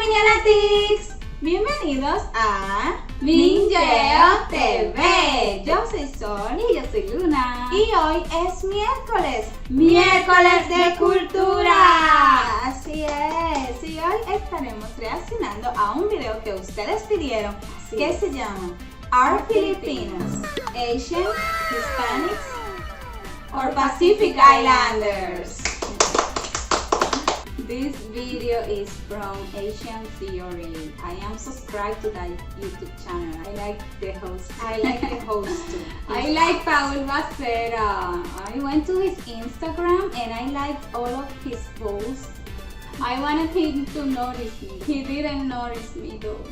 Minianatics! Bienvenidos a Minyieoworld TV. Yo soy Sol y yo soy Luna. y hoy es miércoles de cultura. Así es, y hoy estaremos reaccionando a un video que ustedes pidieron que se llama Are Filipinos Asian, Hispanics or Pacific Islanders? This video is from Asian Theory. I am subscribed to that YouTube channel. I like the host. I like the host too. I like Paul Bacera. I went to his Instagram and I liked all of his posts. I wanted him to notice me. He didn't notice me though.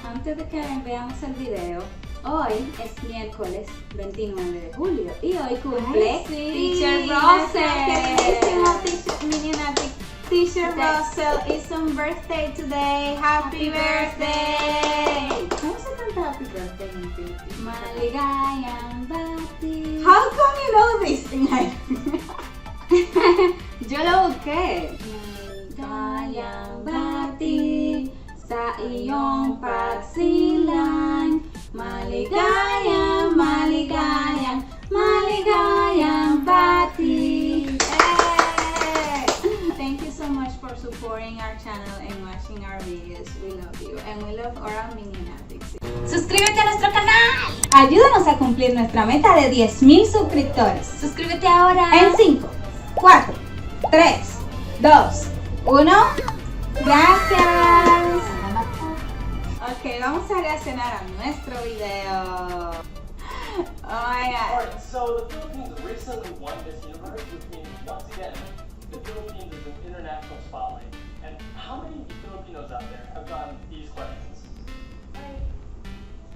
Antes de que veamos el video, hoy es miércoles 29 de julio y hoy cumple Teacher Russell. Teacher Russell is on birthday today. Happy birthday! ¿Cómo se canta Happy Birthday en Filipinos? Maligayang bati. How come you know this? Yo lo busqué. Maligayang bati sa iyong pagsilang. Maligayang, maligayang, maligayang bati. Hey! Thank you so much for supporting our channel and watching our videos. We love you and we love our Minianatics. Suscríbete a nuestro canal. Ayúdanos a cumplir nuestra meta de 10,000 suscriptores. Suscríbete ahora. En 5, 4, 3, 2, 1. Gracias. Ok, vamos a reaccionar a nuestro video. Oh my god. Alright, so the Philippines recently won this universe, which means, once again, the Philippines is an international spotlight. And how many Filipinos out there have gotten these questions?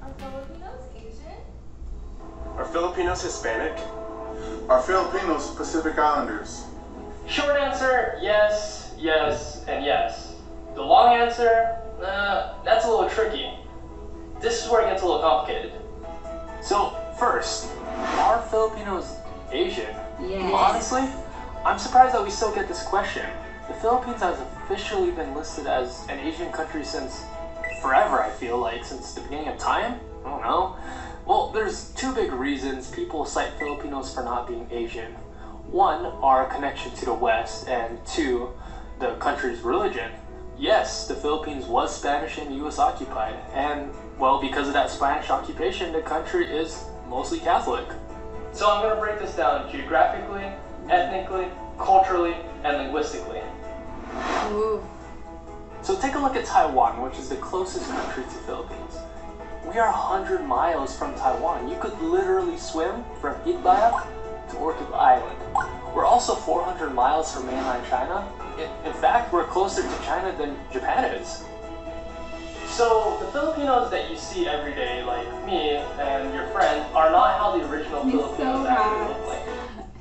Are Filipinos Asian? Are Filipinos Hispanic? Are Filipinos Pacific Islanders? Short answer, yes, yes, and yes. The long answer, that's a little tricky. This is where it gets a little complicated. So, first, are Filipinos Asian? Yes. Honestly, I'm surprised that we still get this question. The Philippines has officially been listed as an Asian country since forever, I feel like, since the beginning of time? I don't know. Well, there's two big reasons people cite Filipinos for not being Asian. One, our connection to the West, and two, the country's religion. Yes, the Philippines was Spanish and US occupied, and well, because of that Spanish occupation, the country is mostly Catholic. So I'm going to break this down geographically, ethnically, culturally, and linguistically. Ooh. So take a look at Taiwan, which is the closest country to Philippines. We are 100 miles from Taiwan. You could literally swim from Itbaya to Orchid Island. We're also 400 miles from mainland China. In fact, we're closer to China than Japan is. So the Filipinos that you see every day, like me and your friends, are not how the original He's Filipinos so actually hard. look like.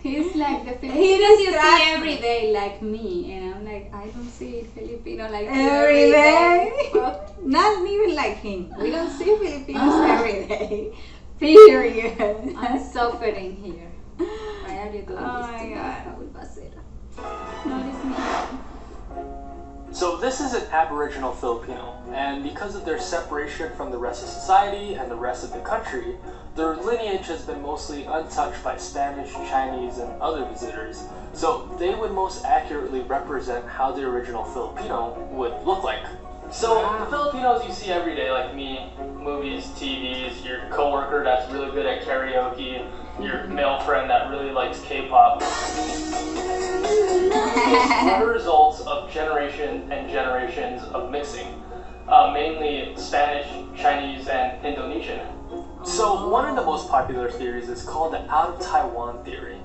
He's like the He Filipinos you describes see every day, like me, and I'm like, I don't see Filipino like you Every day. Fuck. Not even like him. We don't see Filipinos every day. Period. I'm suffering here. Why are you doing Oh this my to me, God. Paul Bacera? Notice me. So this is an Aboriginal Filipino, and because of their separation from the rest of society and the rest of the country, their lineage has been mostly untouched by Spanish, Chinese, and other visitors. So they would most accurately represent how the original Filipino would look like. So the Filipinos you see every day, like me, movies, TVs, your coworker that's really good at karaoke, your male friend that really likes K-pop. What are results of generations and generations of mixing, mainly Spanish, Chinese, and Indonesian. So one of the most popular theories is called the Out of Taiwan Theory,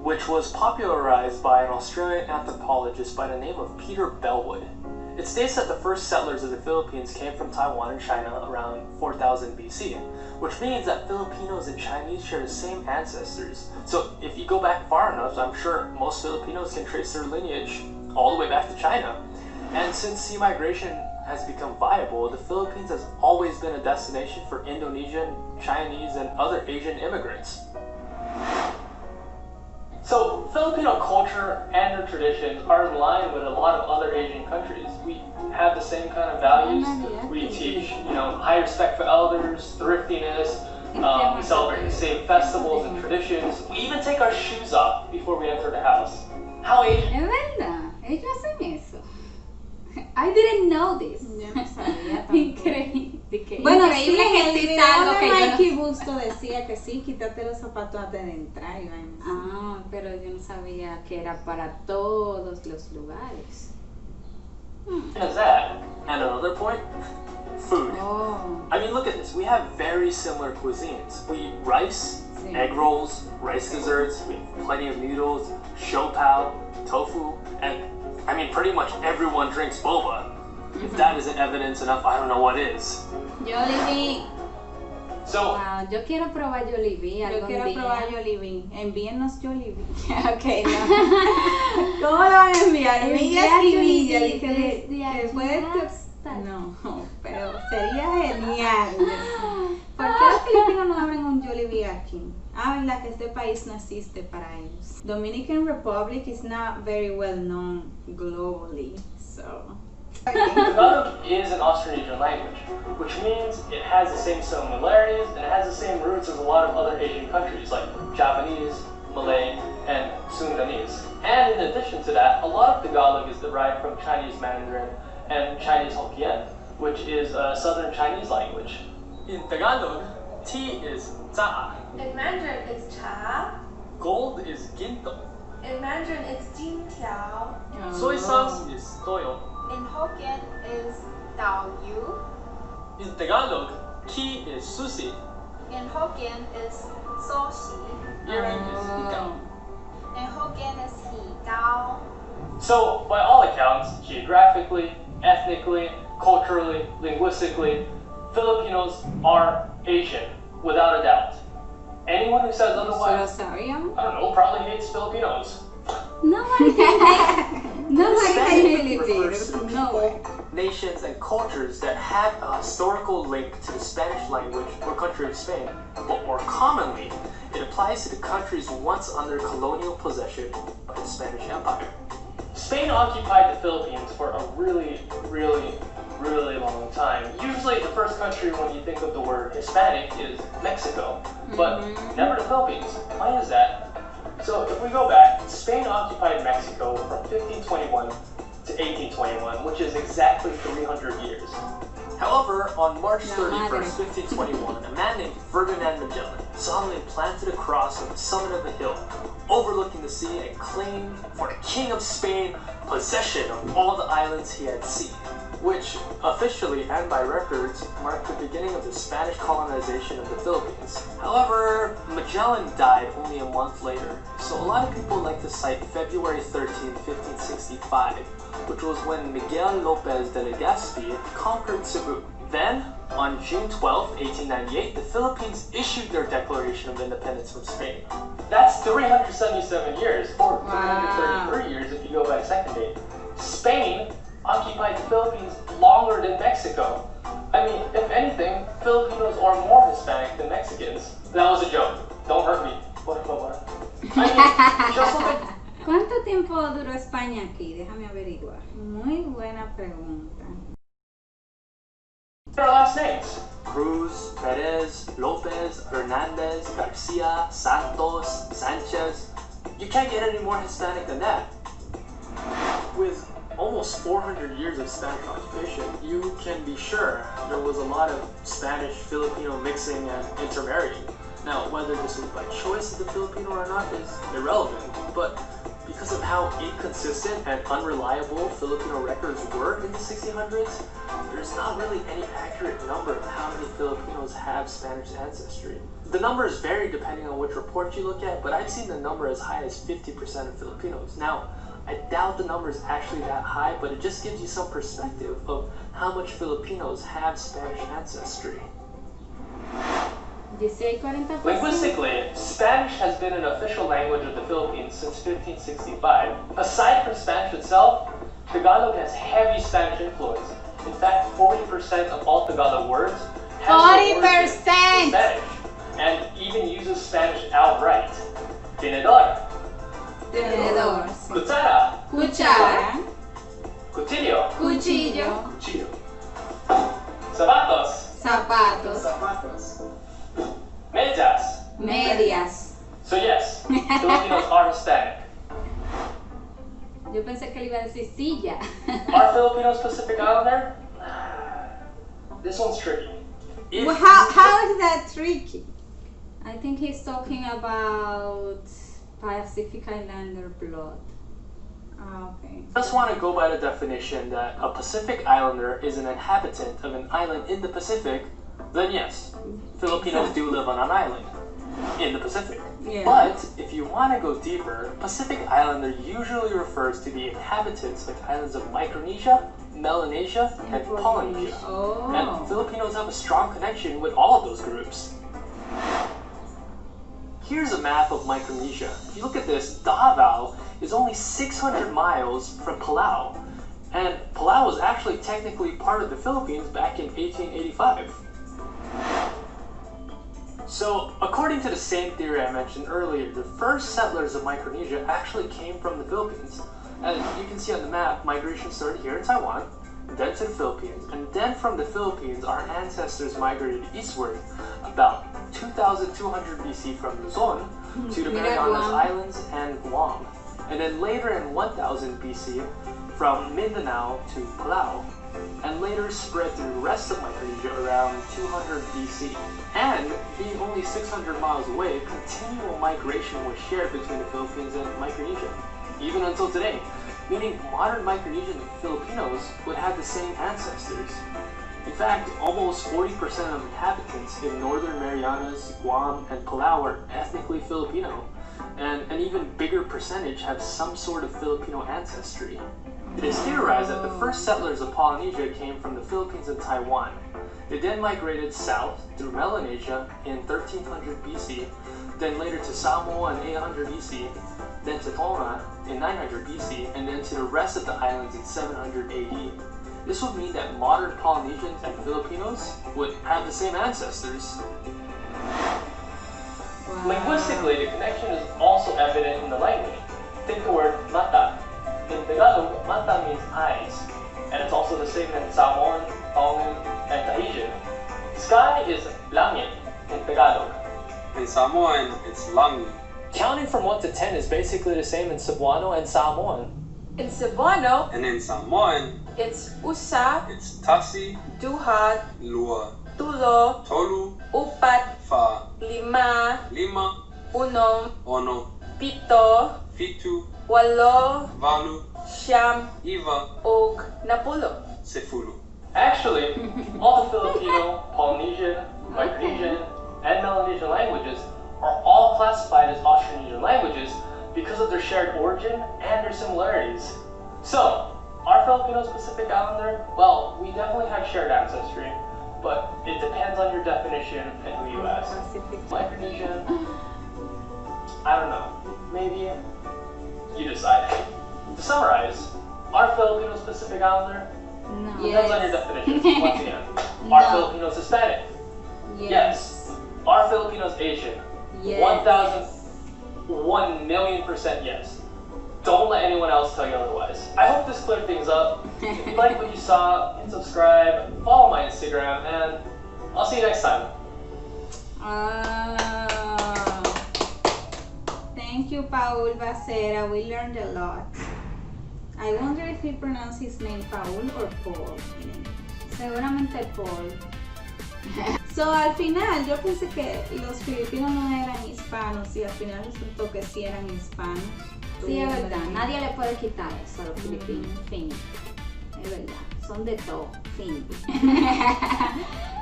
which was popularized by an Australian anthropologist by the name of Peter Bellwood. It states that the first settlers of the Philippines came from Taiwan and China around 4000 BC, which means that Filipinos and Chinese share the same ancestors. So if you go back far enough, I'm sure most Filipinos can trace their lineage all the way back to China. And since sea migration has become viable, the Philippines has always been a destination for Indonesian, Chinese, and other Asian immigrants. So Filipino culture and their traditions are in line with a lot of other Asian countries. We have the same kind of values. We teach, high respect for elders, thriftiness. We celebrate the same festivals and traditions. We even take our shoes off before we enter the house. How Asian? Es verdad, ellos hacen eso. I didn't know this. Yo no sabía tampoco. Increíble. Bueno, Increíble sí, que en el exista video algo de que yo no- Mikey Busto decía que sí, quítate los zapatos antes de entrar y vainas. Ah, pero yo no sabía que era para todos los lugares. Is that? And another point, food. Oh, I mean, look at this. We have very similar cuisines. We eat rice, Sí. egg rolls, rice desserts. We have plenty of noodles, shopao, tofu, and I mean, pretty much everyone drinks boba. If that isn't evidence enough, I don't know what is. Jollibee, So, wow, yo quiero probar Jollibee yo algún quiero día. probar Jollibee. Envíennos Jollibee. Ok, no. ¿Cómo lo van a enviar? Millas y millas. Jollibee Dije, desde que puedes... hasta- No, pero sería genial. ¿Por qué los filipinos no abren un Jollibee aquí? Ah, verdad que este país no existe para ellos. Dominican Republic is not very well known globally, so... Tagalog is an Austronesian language, which means it has the same similarities and it has the same roots as a lot of other Asian countries like Japanese, Malay, and Sundanese. And in addition to that, a lot of Tagalog is derived from Chinese Mandarin and Chinese Hokkien, which is a southern Chinese language. In Tagalog, tea is tsa, In Mandarin, it's cha. gold is ginto, In Mandarin, it's jin tiao. soy sauce is toyo. In Hokkien, is dao yu. In Tagalog, ki is sushi, In Hokkien, is so xi. earring is ikaw. In Hokkien, is he gao. So, by all accounts, geographically, ethnically, culturally, linguistically, Filipinos are Asian, without a doubt. Anyone who says ¿Eso lo otherwise, sabíamos? I don't know, probably hates Filipinos. Nobody can hate Nobody hates Hispanic refers to Filipinos. No way. people, nations, and cultures that have a historical link to the Spanish language or country of Spain. But more commonly, it applies to the countries once under colonial possession by the Spanish Empire. Spain occupied the Philippines for a really long time. Usually the first country when you think of the word Hispanic is Mexico, but never the Philippines. Why is that? So if we go back, Spain occupied Mexico from 1521 to 1821, which is exactly 300 years. However, on March 31st, 1521, a man named Ferdinand Magellan solemnly planted a cross on the summit of a hill overlooking the sea and claimed for the King of Spain possession of all the islands he had seen, which officially and by records marked the beginning of the Spanish colonization of the Philippines. However, Magellan died only a month later, so a lot of people like to cite February 13, 1565, which was when Miguel Lopez de Legazpi conquered Cebu. Then, on June 12, 1898, the Philippines issued their Declaration of Independence from Spain. That's 377 years, or 333 years if you go by second date. Spain occupied the Philippines longer than Mexico. I mean, if anything, Filipinos are more Hispanic than Mexicans. That was a joke. Don't hurt me. What? I mean, just look at ¿Cuánto tiempo duró España aquí? Déjame averiguar. Muy buena pregunta. our last names. Cruz, Perez, Lopez, Hernandez, Garcia, Santos, Sanchez. You can't get any more Hispanic than that. With almost 400 years of Spanish occupation, you can be sure there was a lot of Spanish-Filipino mixing and intermarrying. Now, whether this was by choice of the Filipino or not is irrelevant, but because of how inconsistent and unreliable Filipino records were in the 1600s, there's not really any accurate number of how many Filipinos have Spanish ancestry. The numbers vary depending on which report you look at, but I've seen the number as high as 50% of Filipinos. Now, I doubt the number is actually that high, but it just gives you some perspective of how much Filipinos have Spanish ancestry. 16-40%. Linguistically, Spanish has been an official language of the Philippines since 1565. Aside from Spanish itself, Tagalog has heavy Spanish influence. In fact, 40% of all Tagalog words have the words in Spanish, and even uses Spanish outright. Tinidor. Tenedor. Cuchara. Cuchara. Cuchillo. Cuchillo. Cuchillo. Zapatos. Zapatos. Zapatos. Medias. Medias. So yes, Filipinos are Hispanic. Yo pensé que le iba a decir silla. Are Filipinos Pacific Islander? This one's tricky. If Well, how is that tricky? I think he's talking about Pacific Islander blood. Okay. Just want to go by the definition that a Pacific Islander is an inhabitant of an island in the Pacific, then yes, Filipinos do live on an island in the Pacific. Yeah. But if you want to go deeper, Pacific Islander usually refers to the inhabitants of islands of Micronesia, Melanesia, and Polynesia. And Oh. Filipinos have a strong connection with all of those groups. Here's a map of Micronesia. If you look at this, Davao is only 600 miles from Palau. And Palau was actually technically part of the Philippines back in 1885. So, according to the same theory I mentioned earlier, the first settlers of Micronesia actually came from the Philippines. As you can see on the map, migration started here in Taiwan, then to the Philippines, and then from the Philippines, our ancestors migrated eastward about 2,200 BC from Luzon to the Marianas Guam. Islands and Guam. And then later in 1000 BC, from Mindanao to Palau, and later spread through the rest of Micronesia around 200 BC. And being only 600 miles away, continual migration was shared between the Philippines and Micronesia, even until today, meaning modern Micronesian Filipinos would have the same ancestors. In fact, almost 40% of inhabitants in northern Marianas, Guam, and Palau are ethnically Filipino, and an even bigger percentage have some sort of Filipino ancestry. It is theorized that the first settlers of Polynesia came from the Philippines and Taiwan. They then migrated south through Melanesia in 1300 BC, then later to Samoa in 800 BC, then to Tonga in 900 BC, and then to the rest of the islands in 700 AD. This would mean that modern Polynesians and Filipinos would have the same ancestors. Linguistically, the connection is also evident in the language. Take the word mata. In Tagalog, mata means eyes, and it's also the same in Samoan, Tongan, and Tahitian. Sky is langit in Tagalog. In Samoan, it's langi. Counting from 1 to 10 is basically the same in Cebuano and Samoan. In Cebuano, And in Samoan, it's usa, it's tasi, duha, lua, tulo, tolu, upat, fa, lima, lima, unom, ono, pito, fitu, walo, valu, siyam, iva, og napulo. sefulu. Actually, all the Filipino, Polynesian, Micronesian, and Melanesian languages are all classified as Austronesian languages because of their shared origin and their similarities. So, are Filipinos Pacific Islander? Well, we definitely have shared ancestry, but it depends on your definition and who you ask. Micronesian? I don't know. Maybe you decide. To summarize, are Filipinos Pacific Islander? No. Depends on your definition. Once again, are No. Filipinos Hispanic? Yes. Are Filipinos Asian? 1,000,000,000% yes. Don't let anyone else tell you otherwise. I hope this cleared things up. If you like what you saw, hit subscribe, follow my Instagram, and I'll see you next time. Thank you, Paul Bacera. We learned a lot. I wonder if he pronounced his name Paul or Paul in English. Seguramente Paul. So, al final, yo pensé que los filipinos no eran hispanos y al final resultó que sí eran hispanos. Sí, es verdad. Nadie le puede quitar eso a los filipinos. Fin. Es verdad. Son de todo. Fin.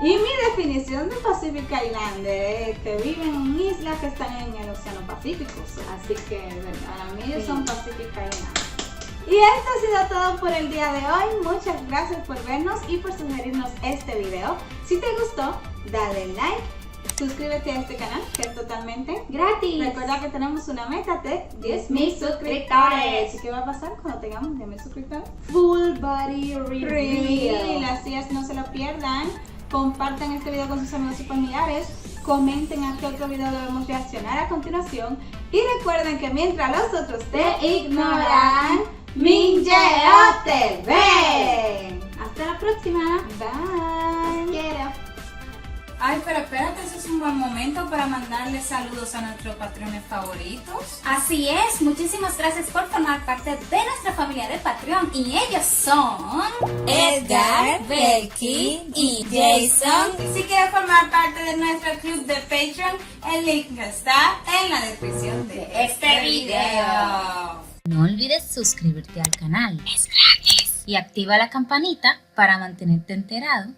Y mi definición de Pacific Islander es que viven en islas que están en el Océano Pacífico. Así que, es verdad, para mí ellos son Pacific Islanders. Y esto ha sido todo por el día de hoy. Muchas gracias por vernos y por sugerirnos este video. Si te gustó, dale like, suscríbete a este canal que es totalmente Gratis. Recuerda que tenemos una meta de 10,000 suscriptores. ¿Y qué va a pasar cuando tengamos 10,000 suscriptores? Full body Reveal. reveal. Así es, no se lo pierdan. Compartan este video con sus amigos y familiares. comenten a qué otro video debemos reaccionar a continuación y recuerden que mientras los otros te ignoran, Minyeo te ve. Hasta la próxima. Bye. Quiero. Ay, pero espérate, ese es un buen momento para mandarle saludos a nuestros patrones favoritos. Así es, muchísimas gracias por formar parte de nuestra familia de Patreon y ellos son Edgar, Becky y Jason. Si quieres formar parte de nuestro club de Patreon, el link está en la descripción de este video. No olvides suscribirte al canal, es gratis, y activa la campanita para mantenerte enterado